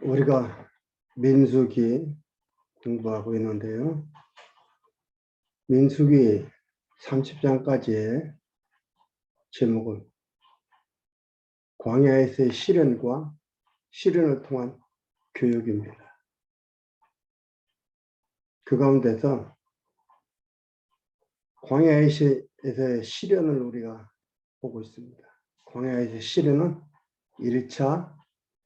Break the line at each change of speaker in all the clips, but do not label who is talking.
우리가 민수기 공부하고 있는데요. 민수기 30장까지의 제목은 광야에서의 시련과 시련을 통한 교육입니다. 그 가운데서 광야에서의 시련을 우리가 보고 있습니다. 광야에서의 시련은 1차,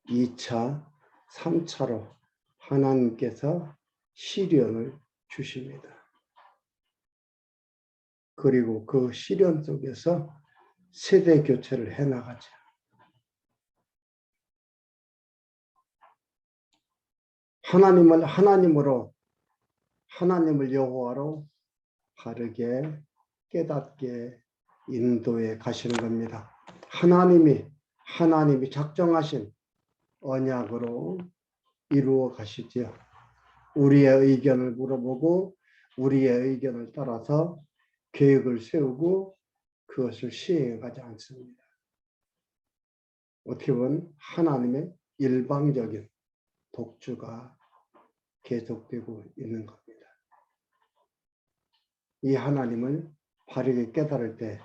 2차, 3차로 하나님께서 시련을 주십니다. 그리고 그 시련 속에서 세대 교체를 해나가죠. 하나님을 여호와로 바르게 깨닫게 인도해 가시는 겁니다. 하나님이 작정하신 언약으로 이루어 가시지요. 우리의 의견을 물어보고 우리의 의견을 따라서 계획을 세우고 그것을 시행해 가지 않습니다. 어떻게 보면 하나님의 일방적인 독주가 계속되고 있는 겁니다. 이 하나님을 바르게 깨달을 때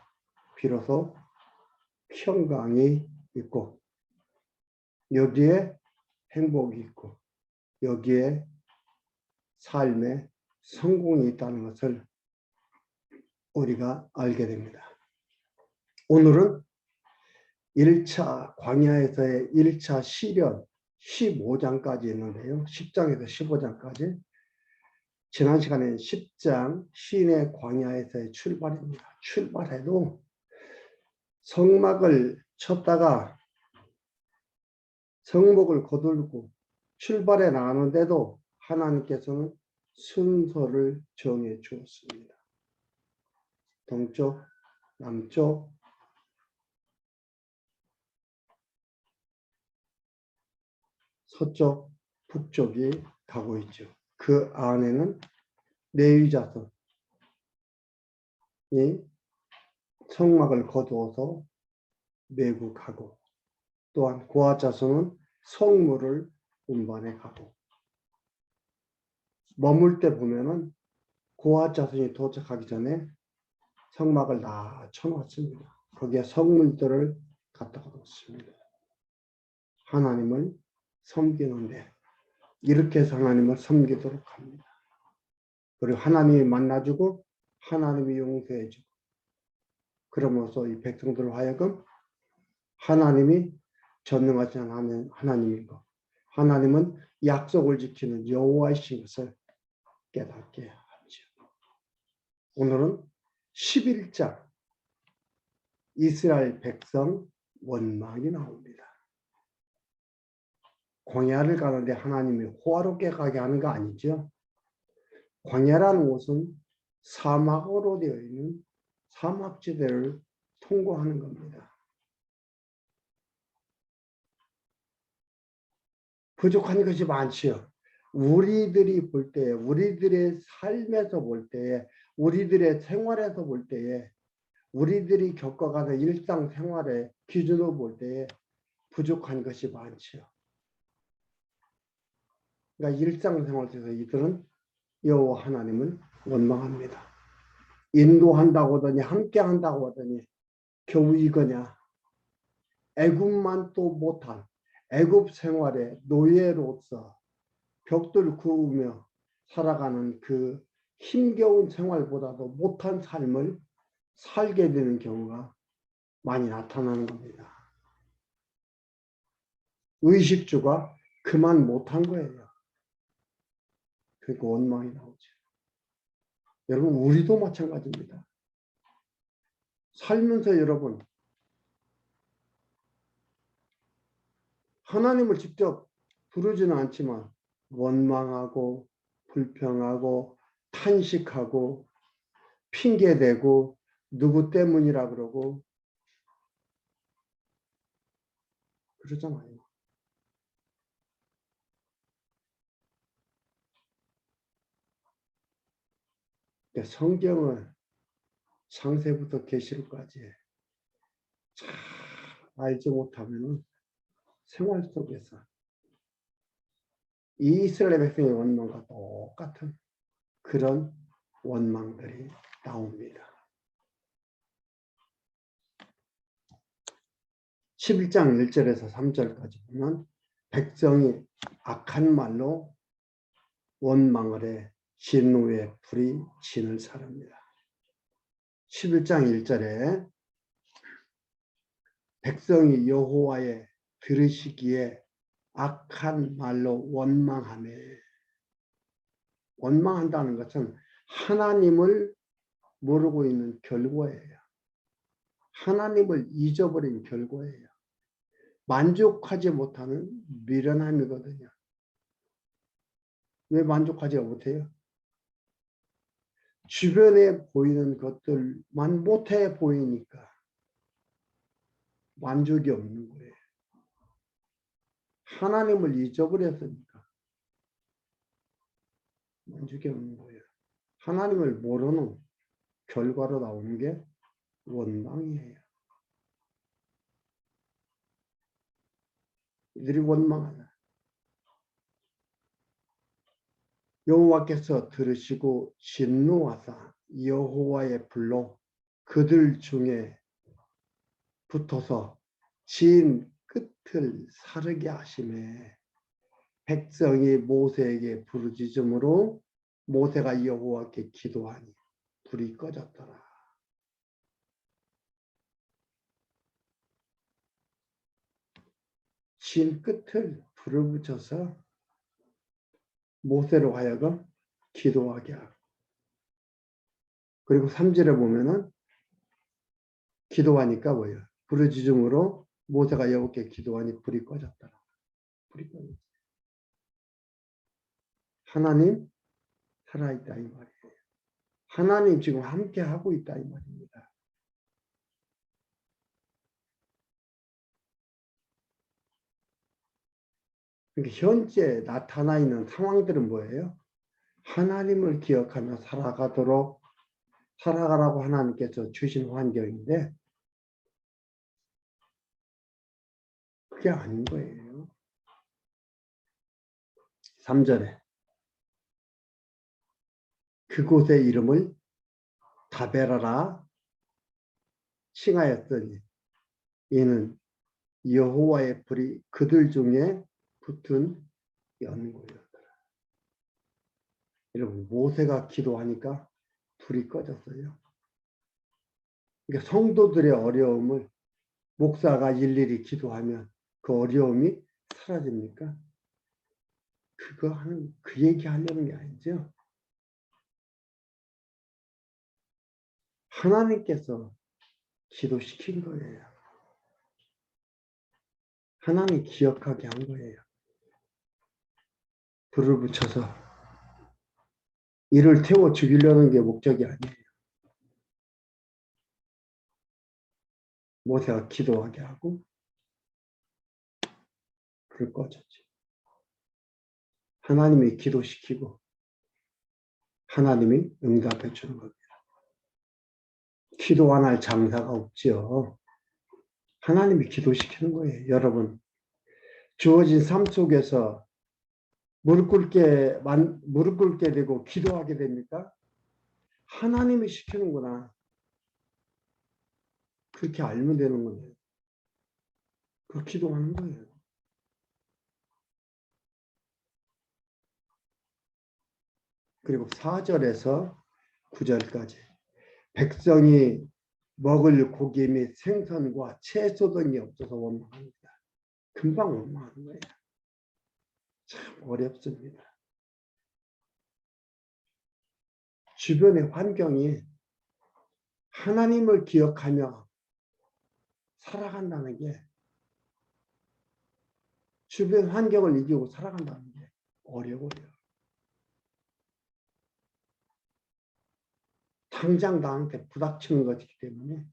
비로소 평강이 있고 여기에 행복이 있고 여기에 삶에 성공이 있다는 것을 우리가 알게 됩니다. 오늘은 1차 광야에서의 1차 시련 15장까지 있는데요. 10장에서 15장까지 지난 시간에 10장 시인의 광야에서의 출발입니다. 출발해도 성막을 쳤다가 성목을 거두고 출발해 나가는데도 하나님께서는 순서를 정해 주었습니다. 동쪽, 남쪽, 서쪽, 북쪽이 가고 있죠. 그 안에는 레위 자손이 성막을 거두어서 메고 가고 또한 고핫 자손은 성물을 운반해 가고 머물 때 보면은 고핫 자손이 도착하기 전에 성막을 다 쳐놨습니다. 거기에 성물들을 갖다가 놓습니다. 하나님을 섬기는데 이렇게 해서 하나님을 섬기도록 합니다. 그리고 하나님이 만나주고 하나님이 용서해주고 그러면서 이 백성들을 하여금 하나님이 전능하신 하나님인 것, 하나님은 약속을 지키는 여호와이신 것을 깨닫게 하죠. 오늘은 11장 이스라엘 백성 원망이 나옵니다. 광야를 가는데 하나님이 호화롭게 가게 하는 거 아니죠. 광야라는 곳은 사막으로 되어 있는 사막지대를 통과하는 겁니다. 부족한 것이 많지요. 우리들이 볼 때에, 우리들의 삶에서 볼 때에, 우리들의 생활에서 볼 때에, 우리들이 겪어가는 일상생활의 기준으로 볼 때에 부족한 것이 많지요. 그러니까 일상생활 속에서 이들은 여호와 하나님을 원망합니다. 인도한다고 하더니 함께한다고 하더니 겨우 이거냐. 애굽만 또 못한 애굽 생활의 노예로서 벽돌 구우며 살아가는 그 힘겨운 생활보다도 못한 삶을 살게 되는 경우가 많이 나타나는 겁니다. 의식주가 그만 못한 거예요. 그러니까 원망이 나오죠. 여러분 우리도 마찬가지입니다. 살면서 여러분 하나님을 직접 부르지는 않지만 원망하고 불평하고 탄식하고 핑계대고 누구 때문이라 그러고 그러잖아요. 성경을 창세부터 계시록까지 잘 알지 못하면 생활 속에서 이 이스라엘 백성의 원망과 똑같은 그런 원망들이 나옵니다. 11장 1절에서 3절까지 보면 백성이 악한 말로 원망을 해 진노의 불이 진을 사릅니다. 11장 1절에 백성이 여호와의 들으시기에 악한 말로 원망하며, 원망한다는 것은 하나님을 모르고 있는 결과예요. 하나님을 잊어버린 결과예요. 만족하지 못하는 미련함이거든요. 왜 만족하지 못해요? 주변에 보이는 것들만 못해 보이니까 만족이 없는 거예요. 하나님을 잊어버렸으니까 만족이 없는 거예요. 하나님을 모르는 결과로 나오는 게 원망이에요. 이들이 원망하다. 여호와께서 들으시고 진노하사 여호와의 불로 그들 중에 붙어서 진 끝을 사르게 하시매, 백성이 모세에게 부르짖음으로 모세가 여호와께 기도하니 불이 꺼졌더라. 진 끝을 불을 붙여서 모세로 하여금 기도하게 하고, 그리고 3절에 보면은 기도하니까 뭐예요? 부르짖음으로 모세가 여호와께 기도하니 불이 꺼졌더라. 불이 꺼졌어요. 하나님 살아있다 이 말이에요. 하나님 지금 함께 하고 있다 이 말입니다. 그러니까 현재 나타나 있는 상황들은 뭐예요? 하나님을 기억하며 살아가라고 하나님께서 주신 환경인데 그게 아닌 거예요. 3절에 그곳의 이름을 다베라라 칭하였더니 이는 여호와의 불이 그들 중에 붙은 연고였더라. 여러분, 모세가 기도하니까 불이 꺼졌어요. 그러니까 성도들의 어려움을 목사가 일일이 기도하면 그 어려움이 사라집니까? 그 얘기 하려는 게 아니죠. 하나님께서 기도시킨 거예요. 하나님이 기억하게 한 거예요. 불을 붙여서 이를 태워 죽이려는 게 목적이 아니에요. 모세가 기도하게 하고 불을 꺼졌지. 하나님이 기도시키고 하나님이 응답해 주는 겁니다. 기도 안 할 장사가 없죠. 하나님이 기도시키는 거예요. 여러분, 주어진 삶 속에서 무릎 꿇게 되고 기도하게 됩니까? 하나님이 시키는구나. 그렇게 알면 되는 거예요. 그 기도하는 거예요. 그리고 4절에서 9절까지 백성이 먹을 고기 및 생선과 채소 등이 없어서 원망합니다. 금방 원망하는 거예요. 참 어렵습니다. 주변의 환경이 하나님을 기억하며 살아간다는 게, 주변 환경을 이기고 살아간다는 게 어려워요. 당장 나한테 부닥치는 것이기 때문에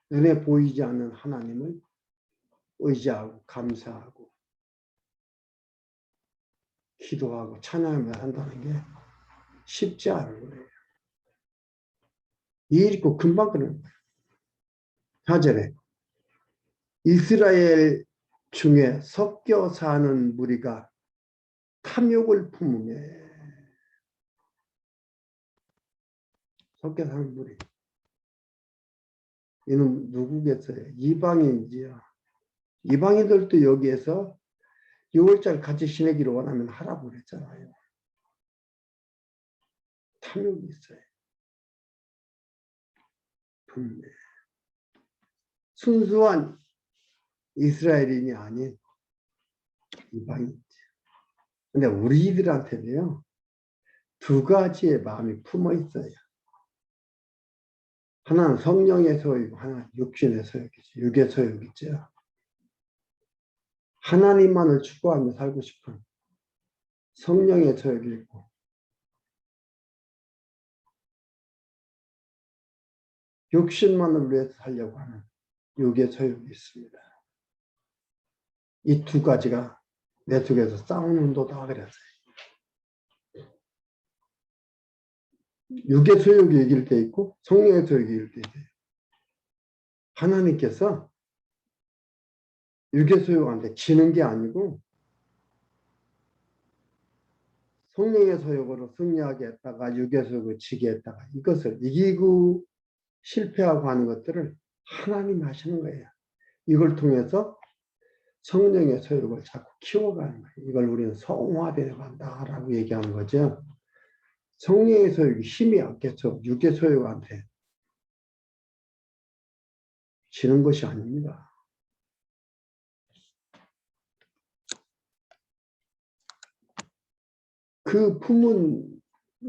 눈에 보이지 않는 하나님을 의지하고 감사하고 기도하고 찬양하며 한다는 게 쉽지 않은 거예요. 일 있고 금방 그러는 거예요. 4절에 이스라엘 중에 섞여 사는 무리가 탐욕을 품으며 속게 사는 무리. 이는 누구겠어요? 이방인이지요. 이방인들도 여기에서 6월절 같이 지내기를 원하면 하라고 그랬잖아요. 탐욕이 있어요. 분명 순수한 이스라엘인이 아닌 이방인이지. 근데 우리들한테는요, 두 가지의 마음이 품어 있어요. 하나는 성령의 소유이고 하나는 육신의 소유이죠. 육의 소유이죠. 하나님만을 추구하며 살고 싶은 성령의 소유이 있고 육신만을 위해서 살려고 하는 육의 소유이 있습니다. 이 두 가지가 내 속에서 싸우는 운동다 그랬어요. 육의 소유이 이길 때 있고 성령의 소유이 이길 때 있어요. 하나님께서 육의 소유한테 지는 게 아니고 성령의 소유로 승리하게 했다가 육의 소유로 지게 했다가 이것을 이기고 실패하고 하는 것들을 하나님이 하시는 거예요. 이걸 통해서 성령의 소유를 자꾸 키워가는 거예요. 이걸 우리는 성화되어 간다라고 얘기하는 거죠. 성령의 소유가 힘이 없겠죠. 육의 소유한테 지는 것이 아닙니다. 그 품은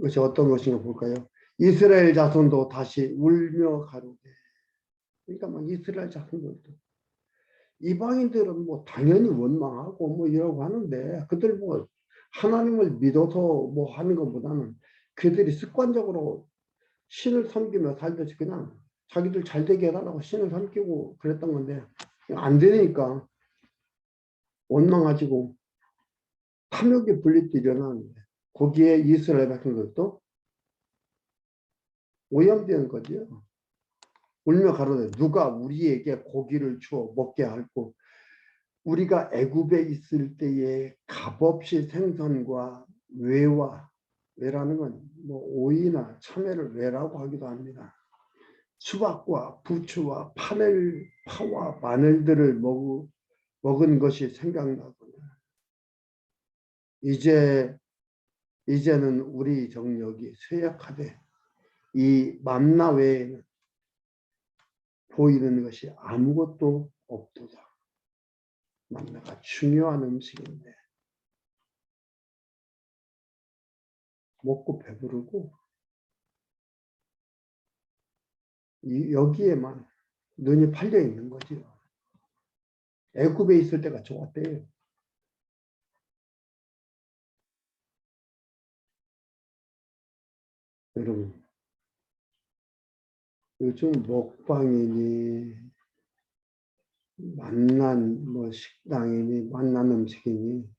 것이 어떤 것인가 볼까요? 이스라엘 자손도 다시 울며 가로되. 그러니까 막 이스라엘 자손들도 이방인들은 뭐 당연히 원망하고 뭐 이러고 하는데 그들 뭐 하나님을 믿어서 뭐 하는 것보다는 그들이 습관적으로 신을 섬기며 살듯이 그냥 자기들 잘 되게 해달라고 신을 섬기고 그랬던 건데 안 되니까 원망하시고 탐욕의 분립도 일어나는데 거기에 이스라엘 같은 것도 오염되는 거죠. 울며 가로되 누가 우리에게 고기를 주어 먹게 할고 우리가 애굽에 있을 때에 값없이 생선과 외라는 건 뭐 오이나 참외를 외라고 하기도 합니다. 수박과 부추와 파와 마늘들을 먹은 것이 생각나거나 이제는 우리 정력이 쇠약하되 이 만나 외에는 보이는 것이 아무것도 없도다. 만나가 중요한 음식인데 먹고 배부르고 여기에만 눈이 팔려 있는 거죠. 애굽에 있을 때가 좋았대요. 여러분 요즘 먹방이니 만난 뭐 식당이니 만난 음식이니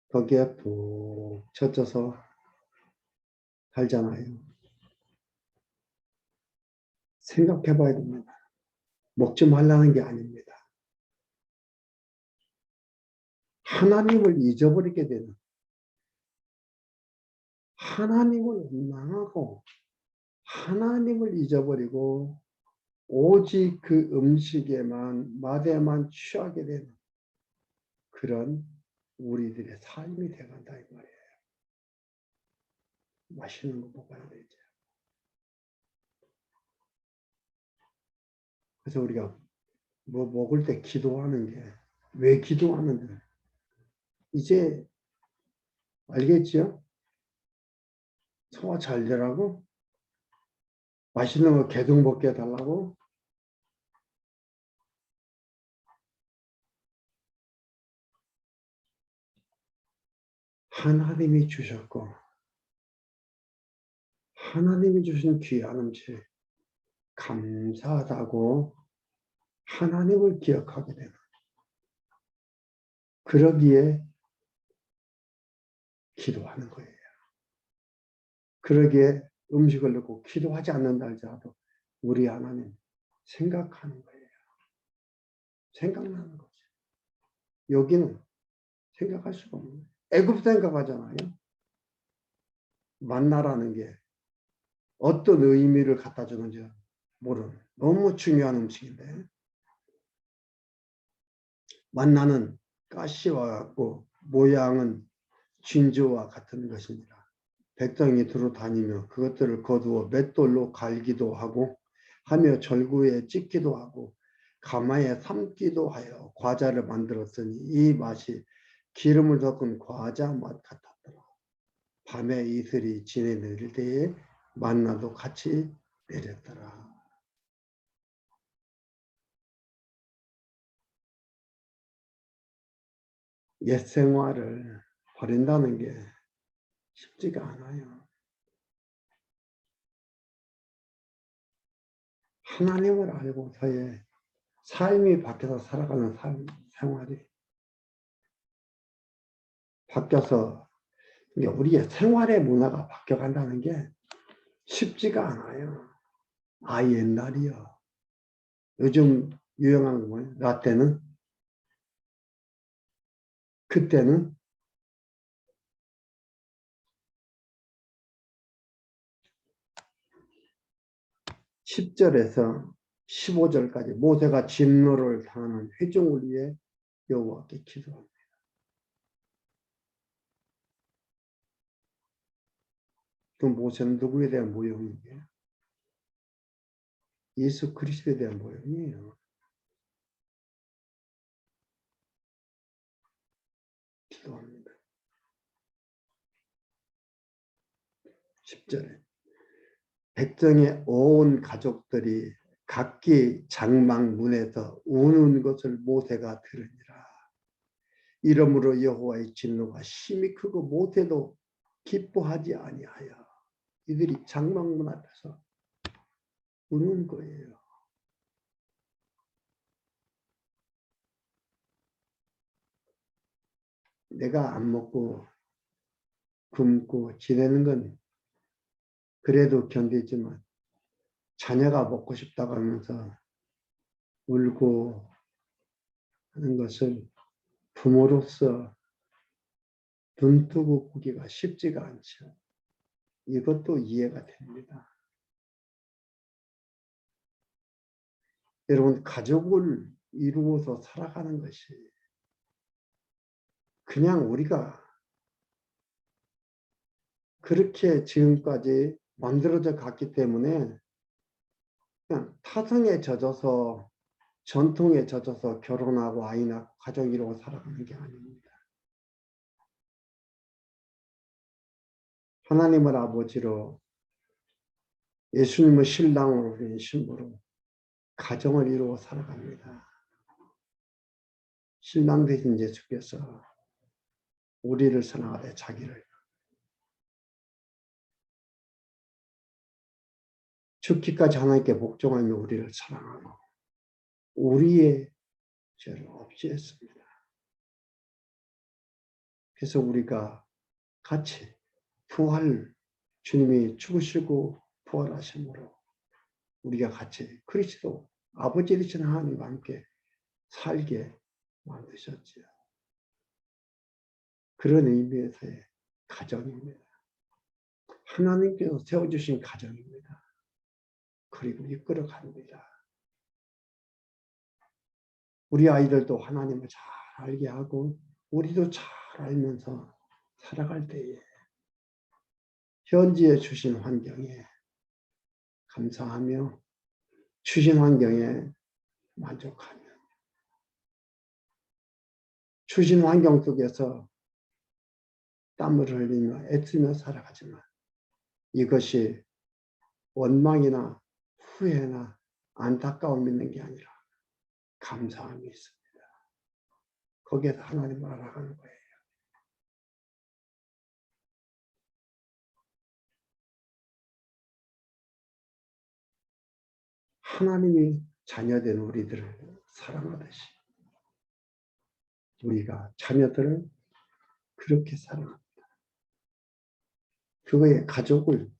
거기에 푹 젖어서 살잖아요. 생각해 봐야 됩니다. 먹지 말라는 게 아닙니다. 하나님을 잊어버리게 되는 하나님을 원망하고 하나님을 잊어버리고 오직 그 음식에만 맛에만 취하게 되는 그런 우리들의 삶이 되어간다 이 말이에요. 맛있는 거 먹어야 되죠. 그래서 우리가 뭐 먹을 때 기도하는 게 왜 기도하는데 이제 알겠죠? 소화 잘 되라고 맛있는 거 계속 먹게 해달라고 하나님이 주셨고 하나님이 주신 귀한 음식 감사하다고 하나님을 기억하게 되는 그러기에 기도하는 거예요. 그러기에 음식을 넣고 기도하지 않는다 할지라도 우리 하나님 생각하는 거예요. 생각나는 거죠. 여기는 생각할 수가 없는 거예요. 애굽 생각하잖아요. 만나라는 게 어떤 의미를 갖다 주는지 모르는 너무 중요한 음식인데, 만나는 가시와 같고 모양은 진주와 같은 것이니라. 백성이 두루 다니며 그것들을 거두어 맷돌로 갈기도 하고 하며 절구에 찢기도 하고 가마에 삶기도 하여 과자를 만들었으니 이 맛이 기름을 섞은 과자 맛 같았더라. 밤에 이슬이 지내 내릴 때에 만나도 같이 내렸더라. 옛 생활을 버린다는 게 쉽지가 않아요. 하나님을 알고서의 삶이 바뀌어서 살아가는 생활이 바뀌어서 우리의 생활의 문화가 바뀌어간다는 게 쉽지가 않아요. 아, 옛날이요. 요즘 유행하는 거 뭐예요? 나 때는? 그때는? 10절에서 15절까지 모세가 진노를 당하는 회중을 위해 여호와께 기도합니다. 그 모세는 누구에 대한 모형이에요? 예수 그리스도에 대한 모형이에요. 기도합니다. 10절에 백성의 온 가족들이 각기 장막 문에서 우는 것을 모세가 들으니라. 이러므로 여호와의 진노가 심히 크고 모세도 기뻐하지 아니하여 이들이 장막 문 앞에서 우는 거예요. 내가 안 먹고 굶고 지내는 건 그래도 견디지만 자녀가 먹고 싶다고 하면서 울고 하는 것을 부모로서 눈뜨고 보기가 쉽지가 않죠. 이것도 이해가 됩니다. 여러분, 가족을 이루어서 살아가는 것이 그냥 우리가 그렇게 지금까지 만들어져 갔기 때문에 그냥 타성에 젖어서 전통에 젖어서 결혼하고 아이 낳고 가족 이루고 살아가는 게 아닙니다. 하나님을 아버지로 예수님을 신랑으로 우리는 신부로 가정을 이루어 살아갑니다. 신랑 되신 예수께서 우리를 사랑하되 자기를 죽기까지 하나님께 복종하며 우리를 사랑하고 우리의 죄를 없이 했습니다. 그래서 우리가 같이 부활, 주님이 죽으시고 부활하심으로 우리가 같이 그리스도 아버지 되신 하나님과 함께 살게 만드셨지요. 그런 의미에서의 가정입니다. 하나님께서 세워주신 가정입니다. 그리고 이끌어 갑니다. 우리 아이들도 하나님을 잘 알게 하고 우리도 잘 알면서 살아갈 때에 현지에 주신 환경에 감사하며 주신 환경에 만족하며 주신 환경 속에서 땀을 흘리며 애쓰며 살아가지만 이것이 원망이나 후회나 안타까움이 있는 게 아니라 감사함이 있습니다. 거기에서 하나님을 알아가는 거예요. 하나님이 자녀된 우리들을 사랑하듯이 우리가 자녀들을 그렇게 사랑합니다. 그거에 가족을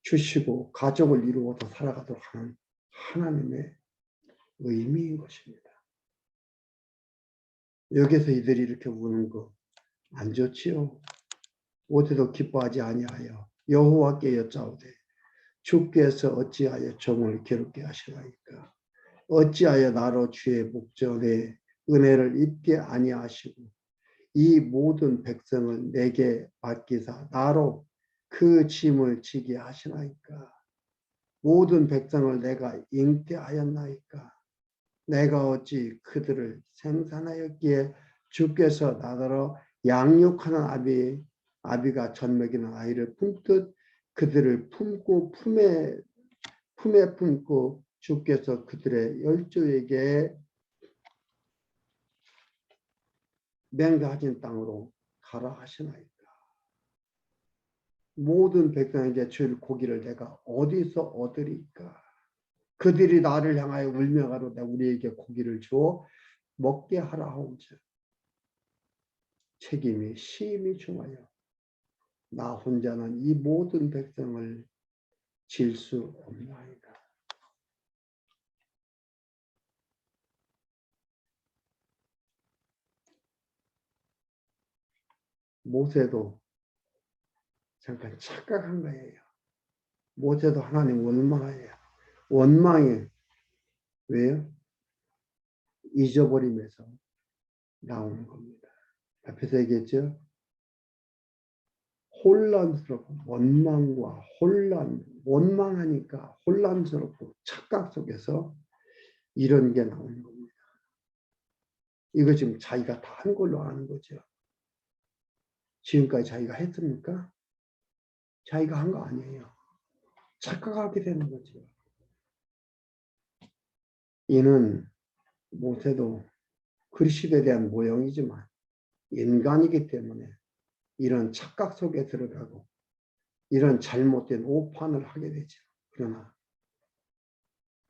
주시고 가족을 이루어서 살아가도록 하는 하나님의 의미인 것입니다. 여기서 이들이 이렇게 우는 거 안 좋지요. 모세도 기뻐하지 아니하여 여호와께 여짜오되 주께서 어찌하여 종을 괴롭게 하시나이까. 어찌하여 나로 주의 목전에 은혜를 입게 아니하시고 이 모든 백성을 내게 맡기사 나로 그 짐을 지게 하시나이까. 모든 백성을 내가 잉태하였나이까. 내가 어찌 그들을 생산하였기에 주께서 나더러 양육하는 아비가 젖 먹이는 아이를 품듯 그들을 품에 품고 주께서 그들의 열조에게 맹세하신 땅으로 가라 하시나이까. 모든 백성에게 줄 고기를 내가 어디서 얻으리까. 그들이 나를 향하여 울며 가로되 우리에게 고기를 주어 먹게 하라 하온즉 책임이 심히 중하여 나 혼자는 이 모든 백성을 질 수 없나이다. 모세도 잠깐 착각한 거예요. 모세도 하나님 원망해요. 원망이 왜요? 잊어버림에서 나오는 겁니다. 앞에서 얘기했죠? 혼란스럽고 원망과 원망하니까 혼란스럽고 착각 속에서 이런 게 나오는 겁니다. 이거 지금 자기가 다 한 걸로 아는 거죠. 지금까지 자기가 했습니까? 자기가 한 거 아니에요. 착각하게 되는 거죠. 이는 모세도 그리스도에 대한 모형이지만 인간이기 때문에 이런 착각 속에 들어가고 이런 잘못된 오판을 하게 되죠. 그러나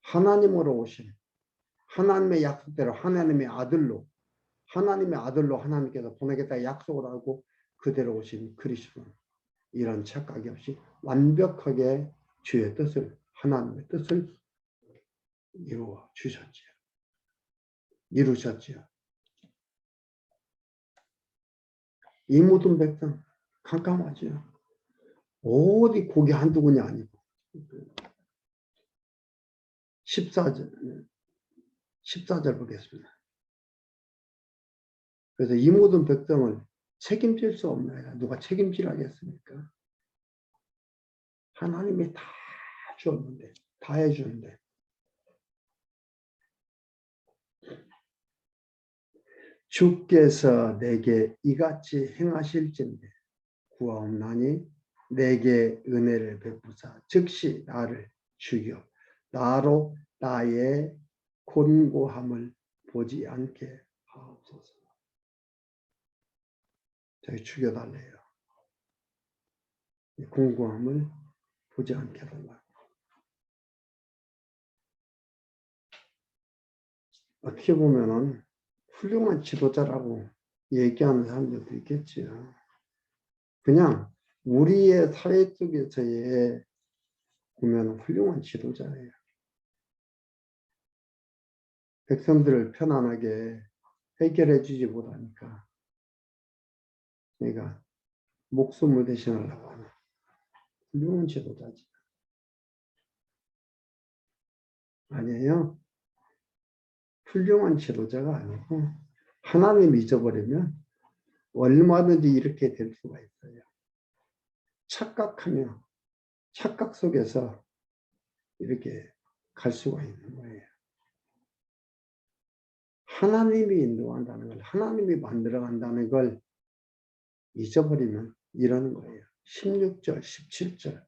하나님으로 오신 하나님의 약속대로 하나님의 아들로 하나님께서 보내겠다 약속을 하고 그대로 오신 그리스도는 이런 착각이 없이 완벽하게 주의 뜻을 하나님의 뜻을 이루셨지요. 이 모든 백성 깜깜하지요. 어디 고기 한두 군이 아니고 14절 보겠습니다. 그래서 이 모든 백성을 책임질 수 없나요? 누가 책임질하겠습니까? 하나님이 다 주었는데, 다 해주는데. 주께서 내게 이같이 행하실진대 구하옵나니 내게 은혜를 베푸사 즉시 나를 죽여 나로 나의 곤고함을 보지 않게 하옵소서. 저희 죽여달래요. 곤고함을 보지 않게 해달라고. 어떻게 보면은 훌륭한 지도자라고 얘기하는 사람들도 있겠지요. 그냥 우리의 사회 속에서의 보면 훌륭한 지도자예요. 백성들을 편안하게 해결해 주지 못하니까 내가 목숨을 대신하려고 하는 훌륭한 지도자지. 아니에요. 훌륭한 지도자가 아니고 하나님 잊어버리면 얼마든지 이렇게 될 수가 있어요. 착각하며 착각 속에서 이렇게 갈 수가 있는 거예요. 하나님이 인도한다는 걸, 하나님이 만들어간다는 걸 잊어버리면 이러는 거예요. 16절, 17절.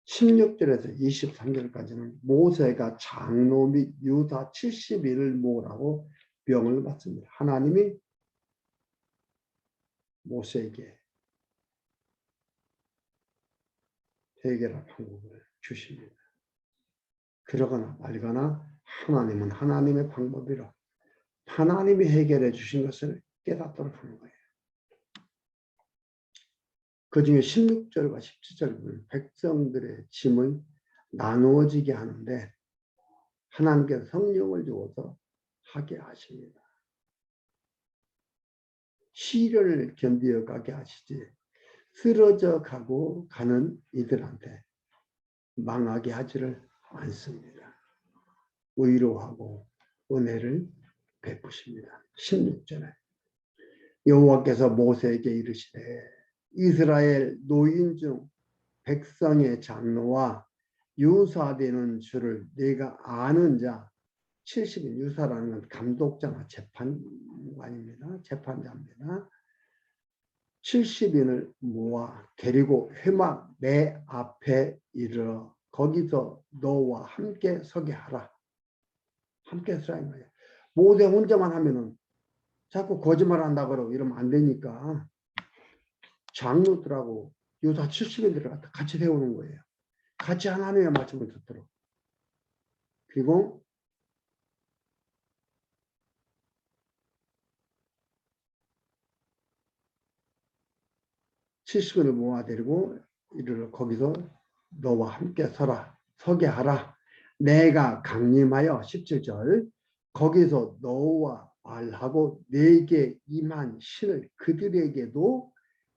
16절에서 23절까지는 모세가 장로 및 유다 70인을 모으라고 명을 받습니다. 하나님이 모세에게 해결할 방법을 주십니다. 그러거나 말거나 하나님은 하나님의 방법이라 하나님이 해결해 주신 것을 깨닫도록 하는 거예요. 그 중에 16절과 17절은 백성들의 짐을 나누어지게 하는데 하나님께서 성령을 주어서 하게 하십니다. 시련을 견디어 가게 하시지 쓰러져 가고 가는 이들한테 망하게 하지를 않습니다. 위로하고 은혜를 베푸십니다. 16절에 여호와께서 모세에게 이르시되 이스라엘 노인 중 백성의 장로와 유사되는 줄을 네가 아는 자 70인 유사라는 건 감독자나 재판관입니다. 재판자입니다. 70인을 모아 데리고 회막 내 앞에 이르러 거기서 너와 함께 서게 하라. 함께 서라는 거예요. 모세 혼자만 하면은 자꾸 거짓말한다 그러고 이러면 안 되니까 장로들하고 유다 70인들을 갖다 같이 세우는 거예요. 같이 하나님의 말씀을 듣도록. 그리고 70인을 모아 데리고 이르러 거기서 너와 함께 서게 하라. 내가 강림하여 17절 거기서 너와 말하고 내게 임한 신을 그들에게도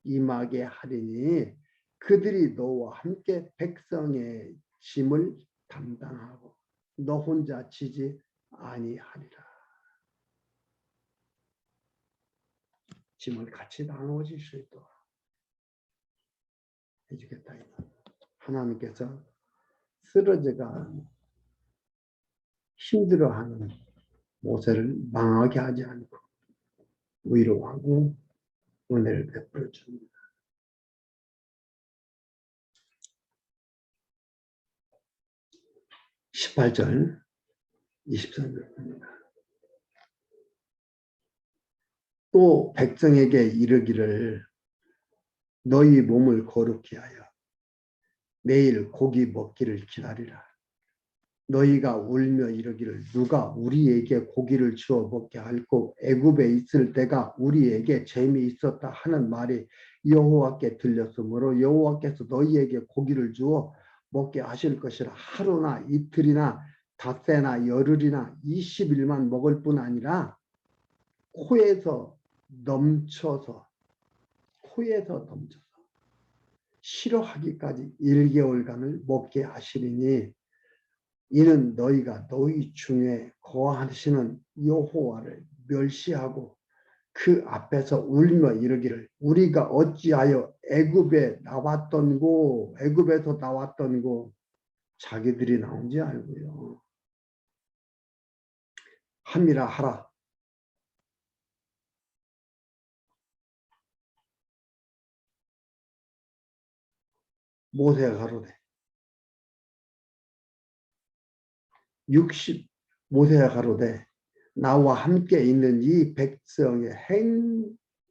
임하게 하리니 그들이 너와 함께 백성의 짐을 담당하고 너 혼자 지지 아니하리라. 짐을 같이 나누어질 수 있도록 해주겠다. 하나님께서 쓰러져가 힘들어하는 모세를 망하게 하지 않고 위로하고 은혜를 베풀어 줍니다. 18절 23절입니다. 또 백성에게 이르기를 너희 몸을 거룩히 하여 내일 고기 먹기를 기다리라. 너희가 울며 이르기를 누가 우리에게 고기를 주어 먹게 할꼬 애굽에 있을 때가 우리에게 재미있었다 하는 말이 여호와께 들렸으므로 여호와께서 너희에게 고기를 주어 먹게 하실 것이라. 하루나 이틀이나 닷새나 열흘이나 20일만 먹을 뿐 아니라 코에서 넘쳐서 싫어하기까지 1개월간을 먹게 하시리니 이는 너희가 너희 중에 거하시는 여호와를 멸시하고 그 앞에서 울며 이르기를 우리가 어찌하여 애굽에서 나왔던 고 자기들이 나온지 알고요. 함이라 하라. 모세가 가로되 모세가 가로되 나와 함께 있는 이 백성의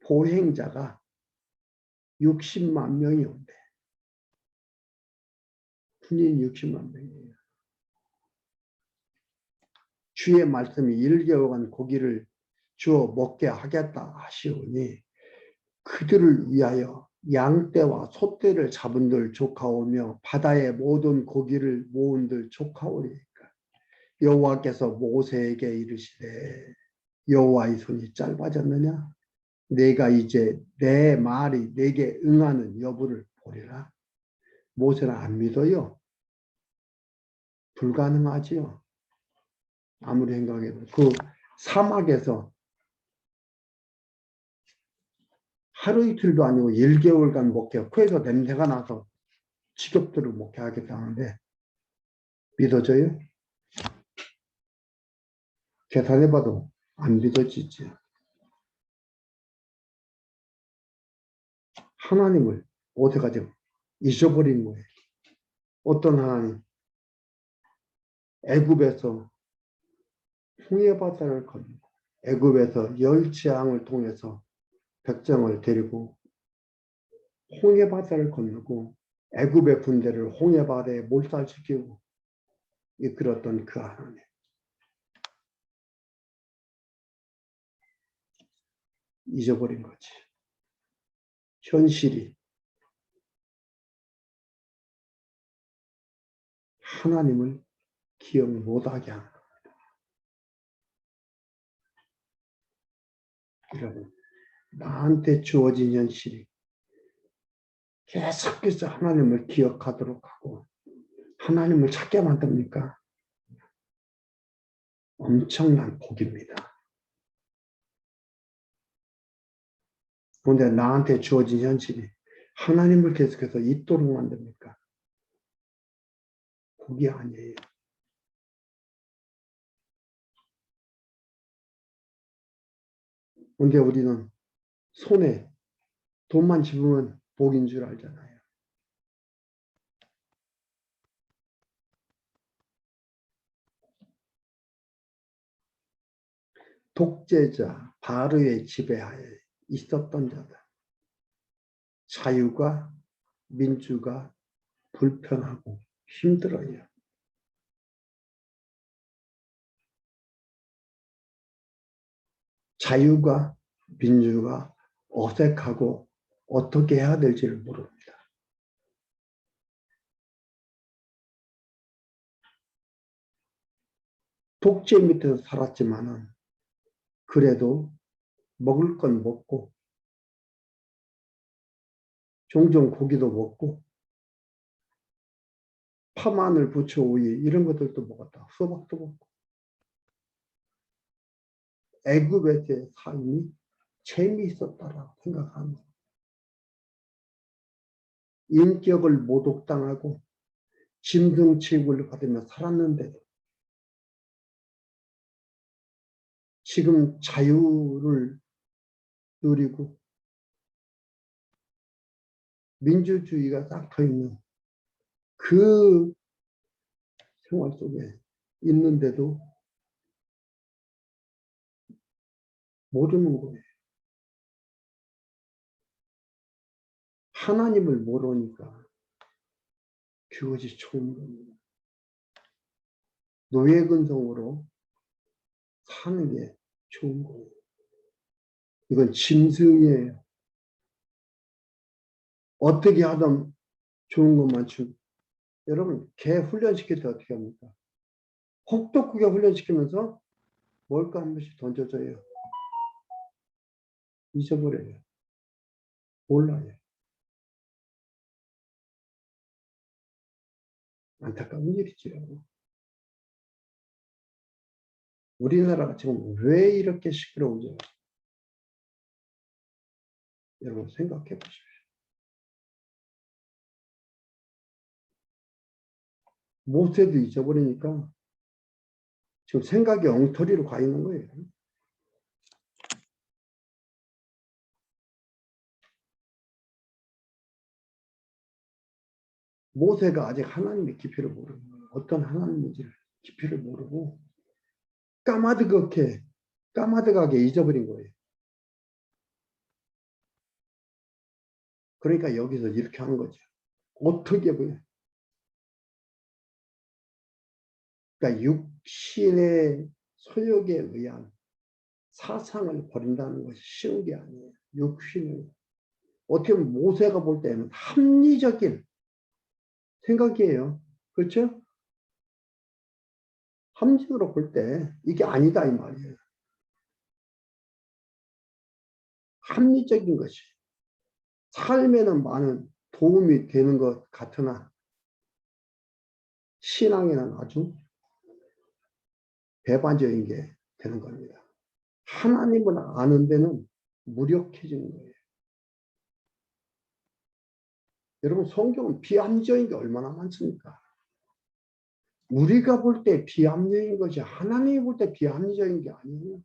보행자가 60만 명이 온대. 군인 60만 명이에요. 주의 말씀이 1개월간 고기를 주어 먹게 하겠다 하시오니 그들을 위하여 양떼와 소떼를 잡은들 조카오며 바다의 모든 고기를 모은들 조카오리니까 여호와께서 모세에게 이르시되 여호와의 손이 짧아졌느냐? 내가 이제 내 말이 내게 응하는 여부를 보리라. 모세는 안 믿어요. 불가능하지요. 아무리 생각해도 그 사막에서 하루 이틀도 아니고 1개월간 먹게 코에서 냄새가 나서 지겹도록 먹게 하겠다는데 믿어져요? 계산해봐도 안 믿어지지. 하나님을 모세가 잊어버린 거예요. 어떤 하나님? 애굽에서 홍해바다를 건너고 애굽에서 열지항을 통해서 백성을 데리고 홍해바다를 건너고 애굽의 군대를 홍해바다에 몰살시키고 이끌었던 그 하나님. 잊어버린 거지. 현실이 하나님을 기억 못하게 하는 겁니다. 여러분, 나한테 주어진 현실이 계속해서 하나님을 기억하도록 하고 하나님을 찾게 만듭니까? 엄청난 복입니다. 그런데 나한테 주어진 현실이 하나님을 계속해서 잊도록 만듭니까? 복이 아니에요. 그런데 우리는 손에 돈만 집으면 복인 줄 알잖아요. 독재자 바르의 지배하에 있었던 자들. 자유가 민주가 불편하고 힘들어요. 자유가 민주가 어색하고 어떻게 해야 될지를 모릅니다. 독재 밑에서 살았지만은 그래도 먹을 건 먹고 종종 고기도 먹고 파, 마늘, 부추, 오이 이런 것들도 먹었다. 수박도 먹고. 애굽에서의 삶이 재미있었다라고 생각합니다. 인격을 모독당하고 짐승 취급을 받으며 살았는데도 지금 자유를 누리고 민주주의가 딱 터 있는 그 생활 속에 있는데도 모르는 거예요. 하나님을 모르니까 그것이 좋은 겁니다. 노예근성으로 사는 게 좋은 거예요. 이건 짐승이에요. 어떻게 하든 좋은 것만 주. 여러분, 개 훈련시킬 때 어떻게 합니까? 혹독하게 훈련시키면서 뭘까 한 번씩 던져줘요. 잊어버려요. 몰라요. 안타까운 일이죠. 우리나라가 지금 왜 이렇게 시끄러운지 여러분 생각해 보십시오. 모세도 잊어버리니까 지금 생각이 엉터리로 가 있는 거예요. 모세가 아직 하나님의 깊이를 모르는 거예요. 어떤 하나님인지를 깊이를 모르고 까마득하게 잊어버린 거예요. 그러니까 여기서 이렇게 하는 거죠. 어떻게 보여? 그러니까 육신의 소욕에 의한 사상을 버린다는 것이 쉬운 게 아니에요. 육신을. 어떻게 보면 모세가 볼 때는 합리적인 생각이에요. 그렇죠? 합리적으로 볼 때 이게 아니다 이 말이에요. 합리적인 것이 삶에는 많은 도움이 되는 것 같으나 신앙에는 아주 배반적인 게 되는 겁니다. 하나님을 아는 데는 무력해지는 거예요. 여러분 성경은 비합리적인 게 얼마나 많습니까? 우리가 볼 때 비합리적인 것이 하나님이 볼 때 비합리적인 게 아니에요.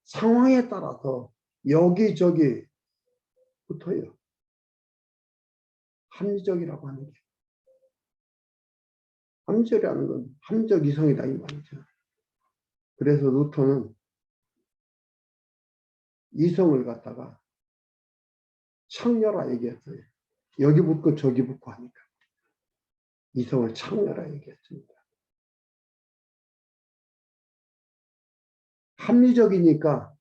상황에 따라서 여기저기 붙어요. 합리적이라고 하는 게. 합리적이라는 건 합리적 이성이다 이 말이죠. 그래서 루터는 이성을 갖다가 창녀라 얘기했어요. 여기 붙고 저기 붙고 하니까. 이성을 창녀라 얘기했습니다. 합리적이니까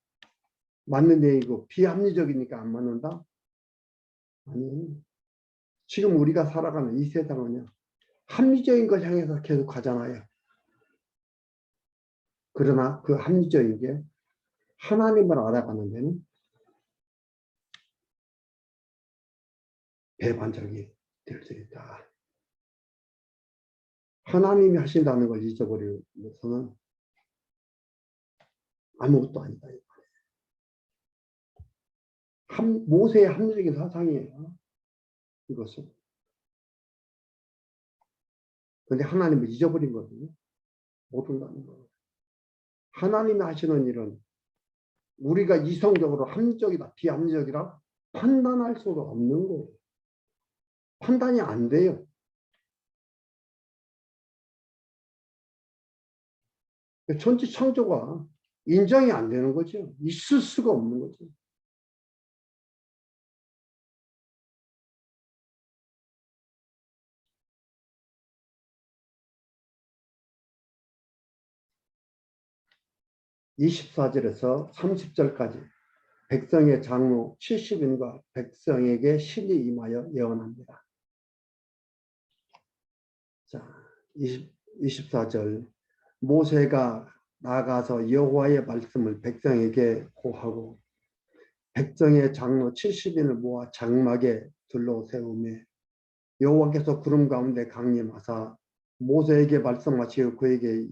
맞는 얘기고 비합리적이니까 안 맞는다? 아니. 지금 우리가 살아가는 이 세상은요. 합리적인 것 향해서 계속 가잖아요. 그러나 그 합리적인 게 하나님을 알아가는 데는 배반적이 될 수 있다. 하나님이 하신다는 걸 잊어버리면서는 아무것도 아니다. 모세의 합리적인 사상이에요. 이것은. 근데 하나님을 잊어버린 거거든요. 못 온다는 거예요. 하나님이 하시는 일은 우리가 이성적으로 합리적이다, 비합리적이라 판단할 수가 없는 거예요. 판단이 안 돼요. 천지 창조가 인정이 안 되는 거죠. 있을 수가 없는 거죠. (24절에서) (30절까지) 백성의 장로 70인과 백성에게 신이 임하여 예언합니다. 자, 24절 모세가 나가서 여호와의 말씀을 백성에게 고하고 백성의 장로 70인을 모아 장막에 둘러 세우며 여호와께서 구름 가운데 강림하사 모세에게 말씀하시고 그에게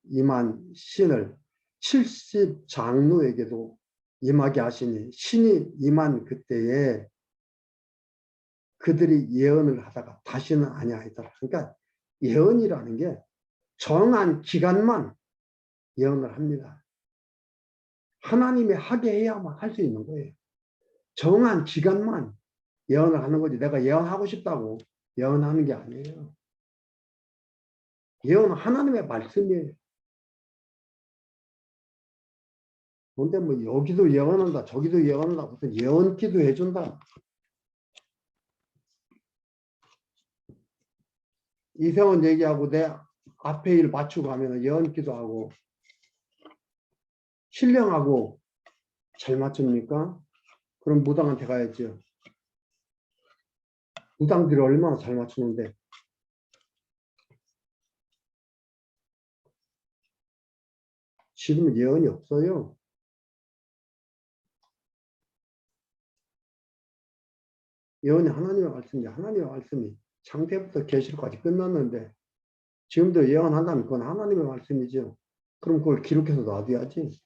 임한 신을 70장로에게도 임하게 하시니 신이 임한 그때에 그들이 예언을 하다가 다시는 아니하였더라. 그러니까 예언이라는 게 정한 기간만 예언을 합니다. 하나님이 하게 해야만 할 수 있는 거예요. 정한 기간만 예언을 하는 거지 내가 예언하고 싶다고 예언하는 게 아니에요. 예언은 하나님의 말씀이에요. 그런데 뭐 여기도 예언한다 저기도 예언한다 무슨 예언기도 해준다. 이세원 얘기하고 내 앞에 일 맞추고 하면 예언기도 하고 신령하고 잘 맞춥니까? 그럼 무당한테 가야죠. 무당들이 얼마나 잘 맞추는데. 지금은 예언이 없어요. 예언이 하나님의 말씀이지. 하나님의 말씀이 창세부터 계시록까지 끝났는데 지금도 예언한다면 그건 하나님의 말씀이죠. 그럼 그걸 기록해서 놔둬야지.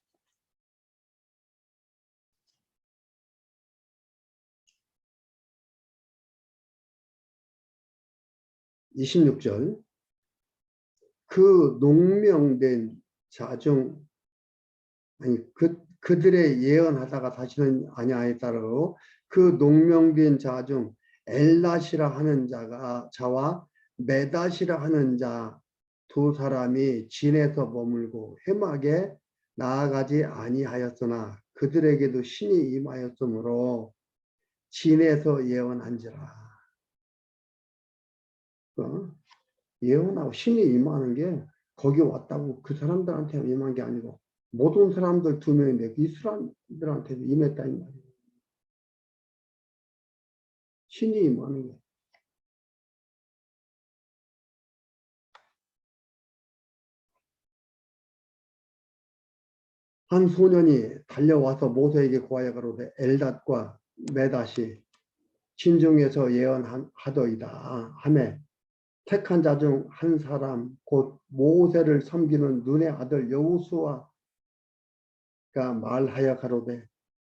26절 그 농명된 자 중 아니 그들의 예언하다가 다시는 아니하였다고 그 농명된 자 중 엘낫이라 하는 자와 메닷이라 하는 자 두 사람이 진에서 머물고 회막에 나아가지 아니하였으나 그들에게도 신이 임하였으므로 진에서 예언한지라. 예언하고 신이 임하는 게 거기 왔다고 그 사람들한테 임한 게 아니고 모든 사람들 2명인데 이 사람들한테도 임했다 이 말이에요. 신이 임하는 게. 한 소년이 달려와서 모세에게 고하여 가로되 엘닷과 메닷이 진중에서 예언하더이다 하매 택한 자 중 한 사람 곧 모세를 섬기는 눈의 아들 여호수아가 말하여 가로되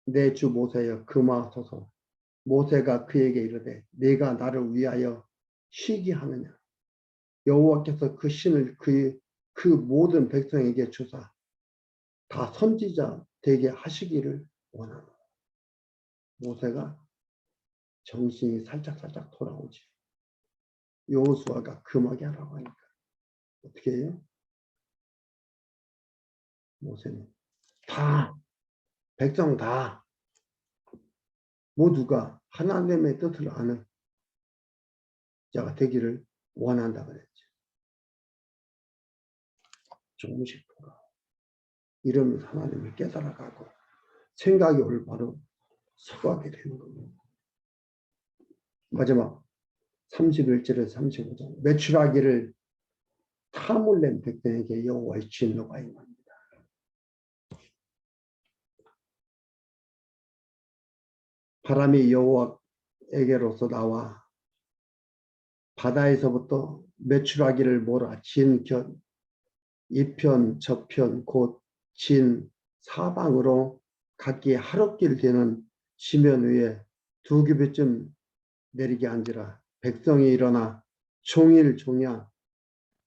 내 주 모세여 금하소서. 모세가 그에게 이르되 네가 나를 위하여 쉬게 하느냐. 여호와께서 그 신을 그 모든 백성에게 주사 다 선지자 되게 하시기를 원하노라. 모세가 정신이 살짝 돌아오지. 여호수아가 금하게 하라고 하니까 어떻게 해요? 모세는 다 백성 다 모두가 하나님의 뜻을 아는 자가 되기를 원한다 그랬죠. 조금씩 돌아. 이러면서 하나님을 깨달아가고 생각이 올바로 서가게 되는 겁니다. 마지막 31절에서 35절 매출하기를 탐을 낸 백성에게 여호와의 진노가 임합니다. 바람이 여호와에게로서 나와 바다에서부터 메추라기를 몰아 진곁 이편 저편 곧 진 사방으로 각기 하루길 되는 지면 위에 2규빗쯤 내리게 한지라. 백성이 일어나 종일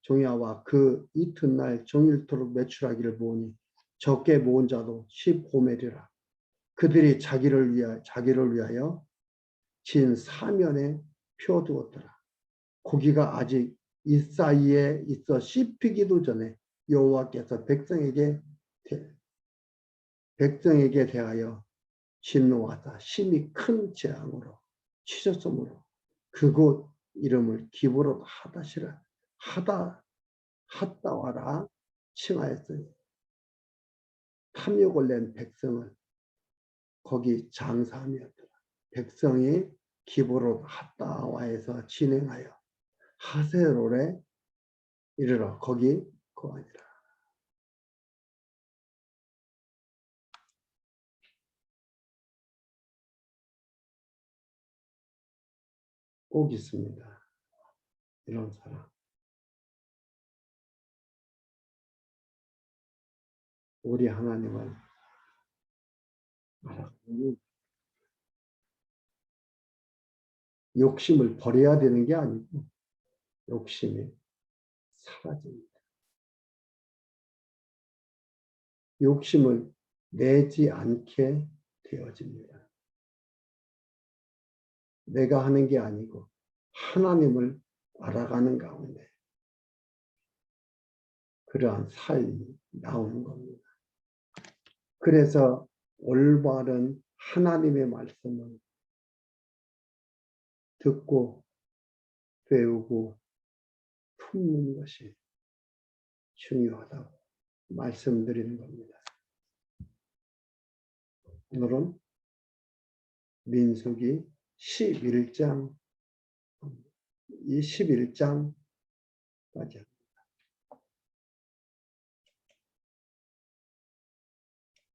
종야와 그 이튿날 종일토록 메추라기를 모으니 적게 모은 자도 15멜이라. 그들이 자기를 위하여 진 사면에 펴두었더라. 고기가 아직 이 사이에 있어 씹히기도 전에 여호와께서 백성에게 대하여 진노하다 심히 큰 재앙으로 치셨으므로 그곳 이름을 기브롯 핫다와라 칭하였으니 탐욕을 낸 백성은 거기 장사함이었더라. 백성이 기브롯 핫다와에서 진행하여 하세롤에 이르러 거기 거하니라. 꼭 있습니다. 이런 사람. 우리 하나님을 알아보니 욕심을 버려야 되는 게 아니고 욕심이 사라집니다. 욕심을 내지 않게 되어집니다. 내가 하는 게 아니고 하나님을 알아가는 가운데 그러한 삶이 나오는 겁니다. 그래서 올바른 하나님의 말씀을 듣고 배우고 품는 것이 중요하다고 말씀드리는 겁니다. 오늘은 민수기 11장 이 11장까지